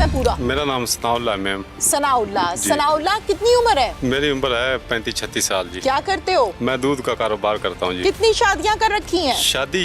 नाम है पूरा? मेरा नाम सनाउल्लाह है मैम। सनाउल्लाह। सनाउल्लाह, कितनी उम्र है? मेरी उम्र है 35-36 साल जी। क्या करते हो? मैं दूध का कारोबार करता हूँ जी। कितनी शादियां कर रखी हैं? शादी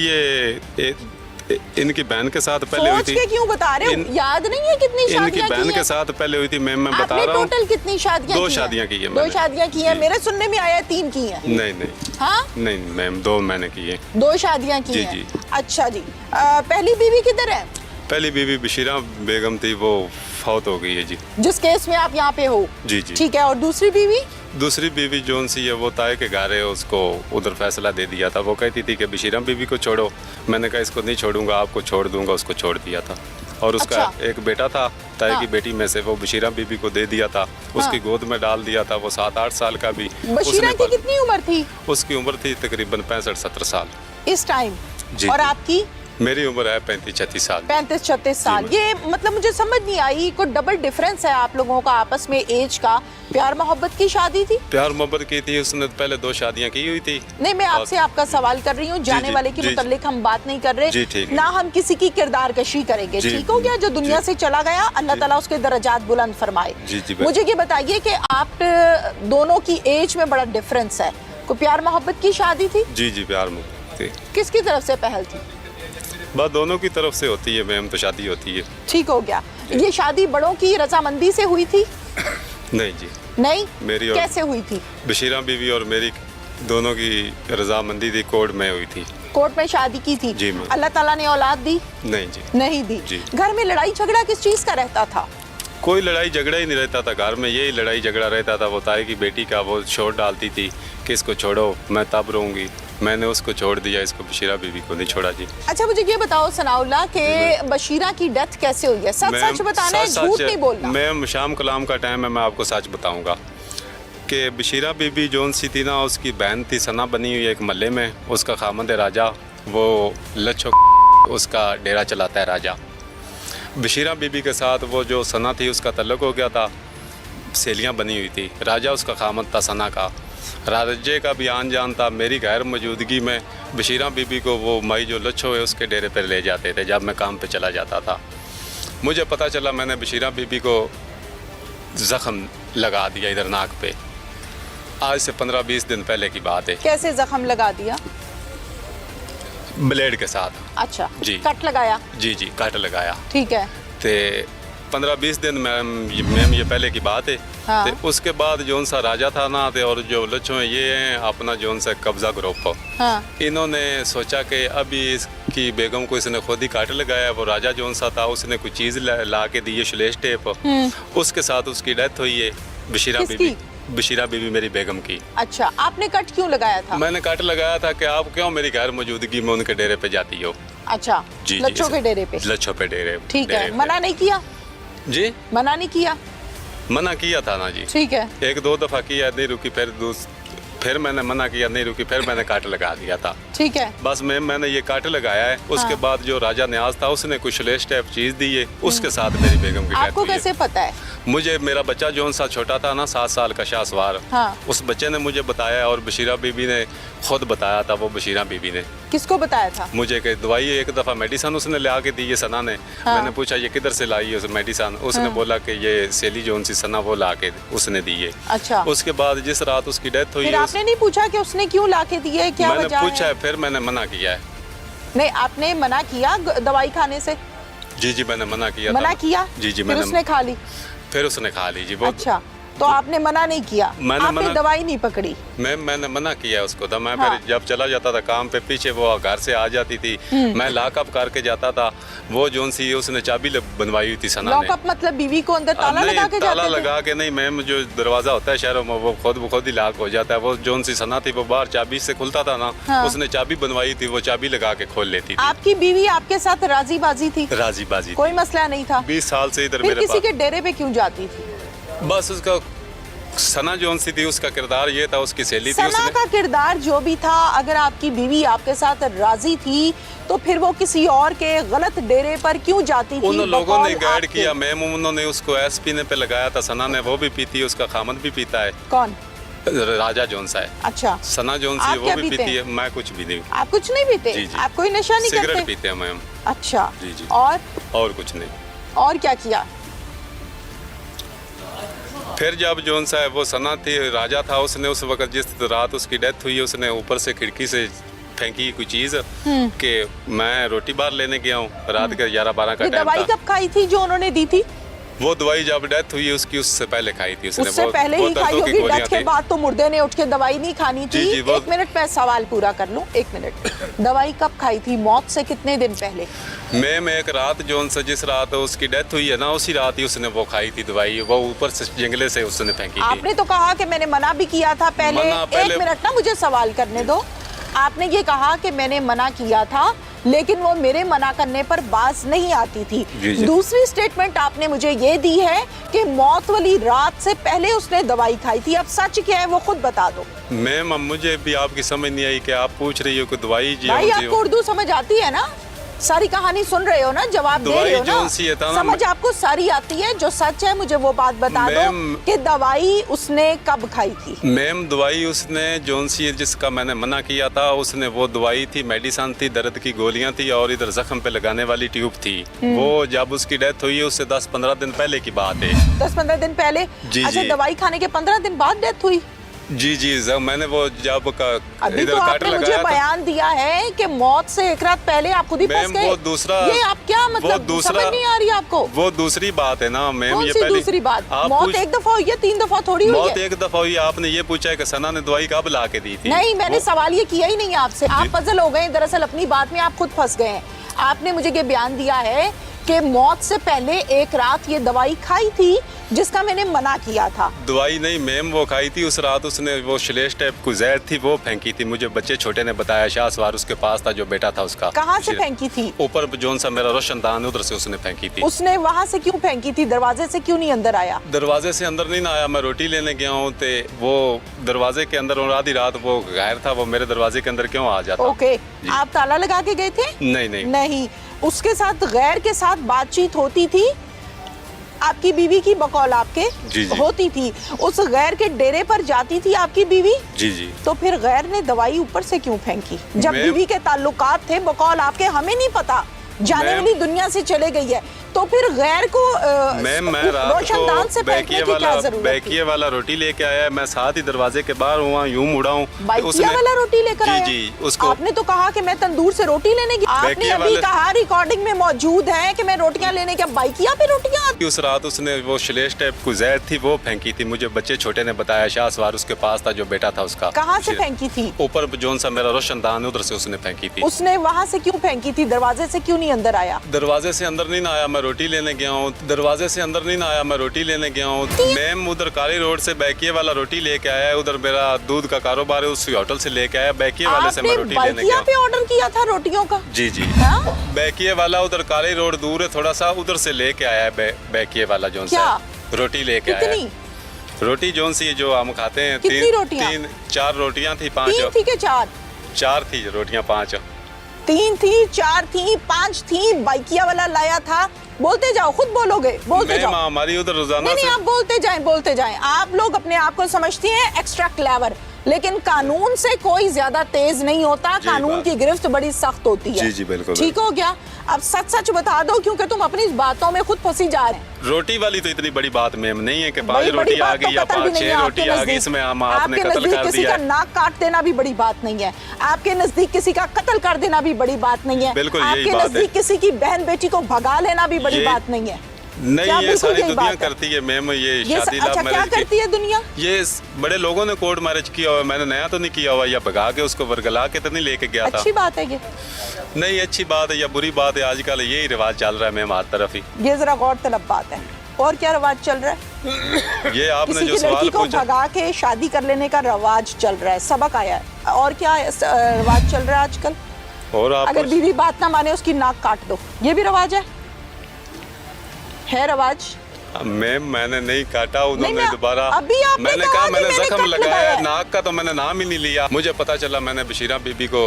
इनकी बहन के साथ पहले हुई सोच थी। के क्यों बता रहे हो? याद नहीं है कितनी शादियां की हैं? इनकी बहन के साथ पहले हुई थी मैम, मैं बता रहा हूँ। टोटल कितनी शादियां? 2 शादियां की है। 2 शादियां की हैं। मेरे सुनने में आया 3 की हैं। नहीं। हाँ, नहीं मैम, 2 मैंने की है। 2 शादियां की जी, हैं। जी। अच्छा जी। पहली बीवी किधर है? पहली बीवी बशीरा बेगम थी, वो फौत हो गई है जी। जिस केस में आप यहाँ पे हो? जी। ठीक है। और दूसरी बीवी? दूसरी बीवी जोन सी है वो ताए के घर है, उसको उधर फैसला दे दिया था। वो कहती थी कि बशीरा बीवी को छोड़ो। मैंने कहा इसको नहीं छोड़ूंगा, आपको छोड़ दूंगा। उसको छोड़ दिया था। और उसका एक बेटा था, ताए की बेटी में से, वो बशीरा बीबी को दे दिया था। उसकी गोद में डाल दिया था। वो 7-8 साल का भी। बशीरा की कितनी उम्र थी? उसकी उम्र थी तकरीबन 65-70 साल इस टाइम। जी। और आपकी? मेरी उम्र है 35-36 साल। 35-36 साल। ये मतलब मुझे समझ नहीं आई, कोई डबल डिफरेंस है आप लोगों का आपस में एज का? प्यार मोहब्बत की शादी थी? प्यार मोहब्बत की थी। उसने पहले 2 शादियां की हुई थी। नहीं, मैं आपसे आपका सवाल कर रही हूँ, जाने वाले के मुतालिक हम बात नहीं कर रहे ना, हम किसी की किरदार कशी करेंगे। ठीक हो गया? जो दुनिया से चला गया, अल्लाह ताला उसके दरजात बुलंद फरमाए। मुझे ये बताइए कि आप दोनों की एज में बड़ा डिफरेंस है। कोई प्यार मोहब्बत की शादी थी? जी, प्यार मोहब्बत थी। किसकी तरफ से पहल थी? बस दोनों की तरफ से होती है मैम, तो शादी होती है। ठीक हो गया। ये शादी बड़ों की रजामंदी से हुई थी? नहीं जी। नहीं? मेरी और कैसे हुई थी? बशीरा बीवी और मेरी दोनों की रजामंदी थी, कोर्ट में हुई थी। कोर्ट में शादी की थी? जी। अल्लाह ताला ने औलाद दी? नहीं जी। नहीं दी? जी। घर में लड़ाई झगड़ा किस चीज का रहता था? कोई लड़ाई झगड़ा ही नहीं रहता था घर में, यही लड़ाई झगड़ा रहता था। वो ताए की बेटी का वो छोड़ डालती थी कि इसको छोड़ो, मैं तब रहूँगी। मैंने उसको छोड़ दिया, इसको बशीरा बीवी को नहीं छोड़ा जी। अच्छा, मुझे ये बताओ सनाउल्लाह के बशीरा की डेथ कैसे हुई है? सच बताना है, झूठ नहीं बोलना। मैम शाम कलाम का टाइम है, मैं आपको सच बताऊंगा कि बशीरा बीबी जोन सी थी ना, उसकी बहन थी सना बनी हुई एक महल्ले में। उसका खामद है राजा, वो लच्छो उसका डेरा चलाता है राजा। बशीरा बीबी के साथ वो जो सना थी उसका तल्लुक हो गया था, सहेलियाँ बनी हुई थी। राजा उसका खामद था सना का। राजे का भी आन जान था। मेरी गैर मौजूदगी में बशीरा बीबी को वो माई जो लच्छो है उसके डेरे पर ले जाते थे जब मैं काम पे चला जाता था। मुझे पता चला, मैंने बशीरा बीबी को ज़ख्म लगा दिया इधर नाक पे। आज से 15-20 दिन पहले की बात है। कैसे ज़ख्म लगा दिया? ब्लेड के साथ। अच्छा जी। कट लगाया? जी, कट लगाया। ठीक है। ते 15-20 दिन मैम ये पहले की बात है। हाँ। तो उसके बाद जोन सा राजा था ना, और जो लच्छो हैं ये हैं अपना जोन सा कब्जा ग्रुप। हाँ। इन्होंने सोचा कि अभी इसकी बेगम को इसने खुद ही काट लगाया। वो राजा जोन सा था, उसने कुछ चीज़ ला के दी है, श्लेष टेप। उसके साथ उसकी डेथ हुई है। बशीरा बीबी मेरी बेगम की। अच्छा, आपने कट क्यों लगाया था? मैंने कट लगाया था कि आप क्यों मेरी गैर मौजूदगी में उनके डेरे पे जाती हो। अच्छा। जी, लच्छो के डेरे पे? लच्छो पे डेरे। ठीक है। मना नहीं किया? जी, मना नहीं किया? मना किया था ना जी। ठीक है। 1-2 दफ़ा किया, नहीं रुकी। फिर मैंने मना किया, नहीं रुकी। फिर मैंने काट लगा दिया था। ठीक है। बस मैंने ये काट लगाया है। उसके बाद जो राजा न्याज था उसने कुछ श्लेष टाइप चीज़ दी है, उसके साथ मेरी बेगम की डेथ हुई है। आपको कैसे पता है? मुझे मेरा बच्चा जोन सा छोटा था ना, 7 साल का शाहसवार। हाँ। उस बच्चे ने मुझे बताया और बशीरा बीबी ने खुद बताया था। वो बशीरा बीबी ने किसको बताया था? मुझे कि दवाई एक दफ़ा मेडिसन उसने ले आके दी है सना ने। हाँ। मैंने पूछा ये किधर से लाई है उस मेडिसन? उसने बोला कि ये सेली जोन सी सना वो ला के उसने दी है। अच्छा। उसके बाद जिस रात उसकी डेथ हुई फिर आपने नहीं पूछा कि उसने क्यों ला के दी है, क्या वजह है? मैंने पूछा है, फिर मैंने मना किया है। नहीं, आपने मना किया दवाई खाने से? जी, मैंने मना किया। मना किया? जी, फिर उसने खा ली? फिर उसने खा ली जी। वो अच्छा, तो आपने मना नहीं किया? आपने दवाई नहीं पकड़ी? मैंने मना किया उसको था। मैं हाँ। फिर जब चला जाता था काम पे, पीछे वो घर से आ जाती थी। मैं लॉकअप करके जाता था। वो जोन सी उसने चाबी बनवाई हुई थी सना ने। लॉकअप मतलब बीवी को अंदर ताला लगा के ताला लगा के नहीं मैम, जो दरवाजा होता है शहरों में वो खुद ही लॉक हो जाता है। वो जोन सी सना थी वो बाहर चाबी से खुलता था ना। हाँ। उसने चाबी बनवाई थी, वो चाबी लगा के खोल लेती थी। आपकी बीवी आपके साथ राजी बाजी थी? राजी बाजी, कोई मसला नहीं था? 20 साल से इधर मेरे पास। किसी के डेरे पे क्यों जाती थी? बस उसका सना जोन सी थी, उसका किरदार ये था, उसकी सहेली थी। सना का किरदार जो भी था, अगर आपकी बीवी आपके साथ राजी थी तो फिर वो किसी और के गलत डेरे पर क्यों जाती थी? उन लोगों ने गाइड किया मैम, उन्होंने उसको एसपी पे लगाया था। सना ने वो भी पीती है, उसका खामद भी पीता है। कौन? राजा जोन सा है। अच्छा। सना जोन सी वो भी पीती है। मैं कुछ भी नहीं। आप कुछ नहीं पीते? जी, जी। आप कोई नशा नहीं करते? सिगरेट पीते हैं मैम। अच्छा। जी। और कुछ नहीं। और क्या किया? फिर जब जोन सा है वो सना थी राजा था, उसने उस वक्त जिस रात उसकी डेथ हुई उसने ऊपर से खिड़की से फेंकी कोई चीज कि मैं रोटी बाहर लेने गया हूँ। रात के 11-12 का टाइम था। दवाई कब खाई थी जो उन्होंने दी थी? वो दवाई जब डेथ हुई उसकी उससे पहले खाई थी उसने। उससे पहले ही खाई होगी। डेथ के बाद तो मुर्दे ने उठ के दवाई नहीं खानी थी। एक मिनट मैं सवाल पूरा कर लूं, 1 मिनट। दवाई कब खाई थी? मौत से कितने दिन पहले? मैम एक रात जोन से जिस रात उसकी डेथ हुई है ना, उसी रात ही उसने वो खाई थी दवाई। वो ऊपर से जंगले से उसने फेंकी थी। आपने तो कहा कि मैंने मना भी किया था पहले। 1 मिनट ना, मुझे सवाल करने दो। आपने ये कहा कि मैंने मना किया था, लेकिन वो मेरे मना करने पर बाज नहीं आती थी। दूसरी स्टेटमेंट आपने मुझे ये दी है कि मौत वाली रात से पहले उसने दवाई खाई थी। अब सच क्या है वो खुद बता दो। मैम मुझे भी आपकी समझ नहीं आई कि आप पूछ रही हो कि दवाई भाई आपको उर्दू समझ आती है ना? सारी कहानी सुन रहे हो ना, जवाब दे रहे हो ना? समझ आपको सारी आती है। जो सच है मुझे वो बात बता दो कि दवाई उसने कब खाई थी? मैम दवाई उसने जोन सी जिसका मैंने मना किया था, उसने वो दवाई थी, मेडिसिन थी, दर्द की गोलियां थी और इधर जख्म पे लगाने वाली ट्यूब थी। वो जब उसकी डेथ हुई उससे 10-15 दिन पहले की बात है। 10-15 दिन पहले? अच्छा, दवाई खाने के 15 दिन बाद डेथ हुई? जी मैंने वो जब का अभी तो आपने मुझे बयान दिया है कि मौत से एक रात पहले आप खुद ही फंस गए। वो दूसरा, ये आप क्या मतलब समझ नहीं आ रही आपको? वो दूसरी बात है ना मैम। ये पहली दूसरी बात? मौत एक दफा हुई है, 3 दफा थोड़ी हुई है। मौत एक दफा हुई। आपने ये पूछा है कि सना ने दवाई कब ला के दी थी? नहीं, मैंने सवाल ये किया ही नहीं आपसे। आप पजल हो गए दरअसल अपनी बात में, आप खुद फंस गए हैं। आपने मुझे ये बयान दिया है कि मौत से पहले एक रात ये दवाई खाई थी जिसका मैंने मना किया था। दवाई नहीं मैम, वो खाई थी उस रात। उसने वो श्लेष टाइप को जहर थी वो फेंकी थी। मुझे बच्चे छोटे ने बताया, शाहसवार उसके पास था जो बेटा था उसका। कहाँ से फेंकी थी? ऊपर जोन सा मेरा रोशनदान उधर से उसने फेंकी थी। उसने वहाँ से क्यों फेंकी थी? दरवाजे से क्यों नहीं अंदर आया? दरवाजे से अंदर नहीं आया। मैं रोटी लेने गया हूँ तो वो दरवाजे के अंदर, और आधी रात वो गैर था, वो मेरे दरवाजे के अंदर क्यों आ जाता? ओके, आप ताला लगा के गए थे? नहीं, उसके साथ गैर के साथ बातचीत होती थी आपकी बीवी की, बकौल आपके जी। होती थी। उस गैर के डेरे पर जाती थी आपकी बीवी? जी। तो फिर गैर ने दवाई ऊपर से क्यों फेंकी? जब बीवी के ताल्लुकात थे बकौल आपके, हमें नहीं पता, जाने वाली दुनिया से चले गई है, तो फिर गैर को रोशनदान से फेंकने की क्या जरूरत थी? बैकिया वाला रोटी लेके आया, मैं साथ ही दरवाजे के बाहर हुआ, यूं मुड़ा हूँ। बैकिया वाला रोटी लेकर आया? जी, उसको आपने तो कहा कि मैं तंदूर से रोटी लेने गई। आपने अभी कहा, रिकॉर्डिंग में मौजूद है, कि मैं रोटियां लेने के। बैकिया पे रोटियां? उस रात उसने वो श्लेष टाइप को जहर थी वो फेंकी थी। मुझे बच्चे छोटे ने बताया, शाहसवार उसके पास था जो बेटा था उसका। कहाँ से फेंकी थी? ऊपर जोन सा मेरा रोशनदान उधर से उसने फेंकी थी। उसने वहाँ से क्यों फेंकी थी? दरवाजे से क्यों नहीं अंदर आया? दरवाजे से अंदर नहीं आया, मैं रोटी लेने गया हूँ। दरवाजे से अंदर नहीं आया, मैं रोटी लेने गया हूँ। मैम उधर काली रोड से बैकिया वाला रोटी लेके आया है। उधर मेरा दूध का कारोबार है, उस होटल से लेके आया। बैकिया वाले से मैं रोटी लेने गया। पे ऑर्डर किया था रोटियों का? जी। बैकिया वाला उधर काली रोड दूर है थोड़ा सा, उधर से लेके आया है बैकिया वाला जोन सा रोटी लेके आया। रोटी जोन सी जो हम खाते हैं। 3-4 रोटियां थी, 5 थी के 4 थी रोटियां, 5 3 थी, 4 थी, 5 थी। बाइकिया वाला लाया था। बोलते जाओ, खुद बोलोगे, बोलते जाओ। हमारी उधर रोजाना नहीं, आप बोलते जाएं। आप लोग अपने आप को समझती हैं एक्स्ट्रा क्लेवर, लेकिन कानून से कोई ज्यादा तेज नहीं होता। कानून की गिरफ्त बड़ी सख्त होती है। जी बिल्कुल। ठीक हो गया? अब सच बता दो, क्योंकि तुम अपनी बातों में खुद फंसी जा रहे हैं। रोटी वाली तो इतनी बड़ी बात मैम नहीं है कि 5 रोटी आ गई या 5-6 रोटी आ गई, इसमें आपने कत्ल कर किसी का नाक काट देना भी बड़ी बात नहीं है। आपके नजदीक किसी का कत्ल कर देना भी बड़ी बात नहीं है। बिल्कुल आपके नजदीक किसी की बहन बेटी को भगा लेना भी बड़ी बात नहीं है। नहीं, ये सारी दुनिया करती है मैम। ये शादी लव मैरिज क्या करती है दुनिया? ये बड़े लोगों ने कोर्ट मैरिज किया हुआ है। मैंने नया तो नहीं किया हुआ, या भगा के उसको वर्गला के तो नहीं लेके गया था। अच्छी बात है ये? नहीं, अच्छी बात है या बुरी बात है, आजकल यही रिवाज चल रहा है मैम, हर तरफ ही। ये जरा गौर तलब बात है। और क्या रिवाज चल रहा है? ये आपने जो सवाल पूछा, भगा के शादी कर लेने का रिवाज चल रहा है, सबक आया है। और क्या रिवाज चल रहा है आजकल? और अगर बीवी बात ना माने उसकी नाक काट दो, ये भी रिवाज है रिवाज? मैम मैंने नहीं काटा, उन्होंने दोबारा मैंने कहा मैंने जख्म लगाया, नाक का तो मैंने नाम ही नहीं लिया। मुझे पता चला मैंने बशीरा बीबी को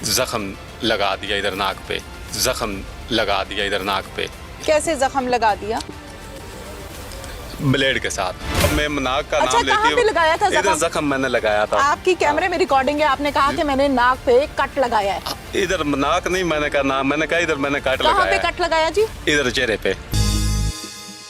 जख्म लगा दिया इधर नाक पे, जख्म लगा दिया इधर नाक पे। कैसे जख्म लगा दिया? ब्लेड के साथ। अब मैं नाक का अच्छा, नाम लेती हूँ। लगाया था इधर जख्म मैंने लगाया था। आपकी कैमरे में रिकॉर्डिंग है, आपने कहा कि मैंने नाक पे कट लगाया है। इधर नाक नहीं, मैंने कहा इधर मैंने कट लगाया। कहाँ पे कट लगाया जी? इधर चेहरे पे,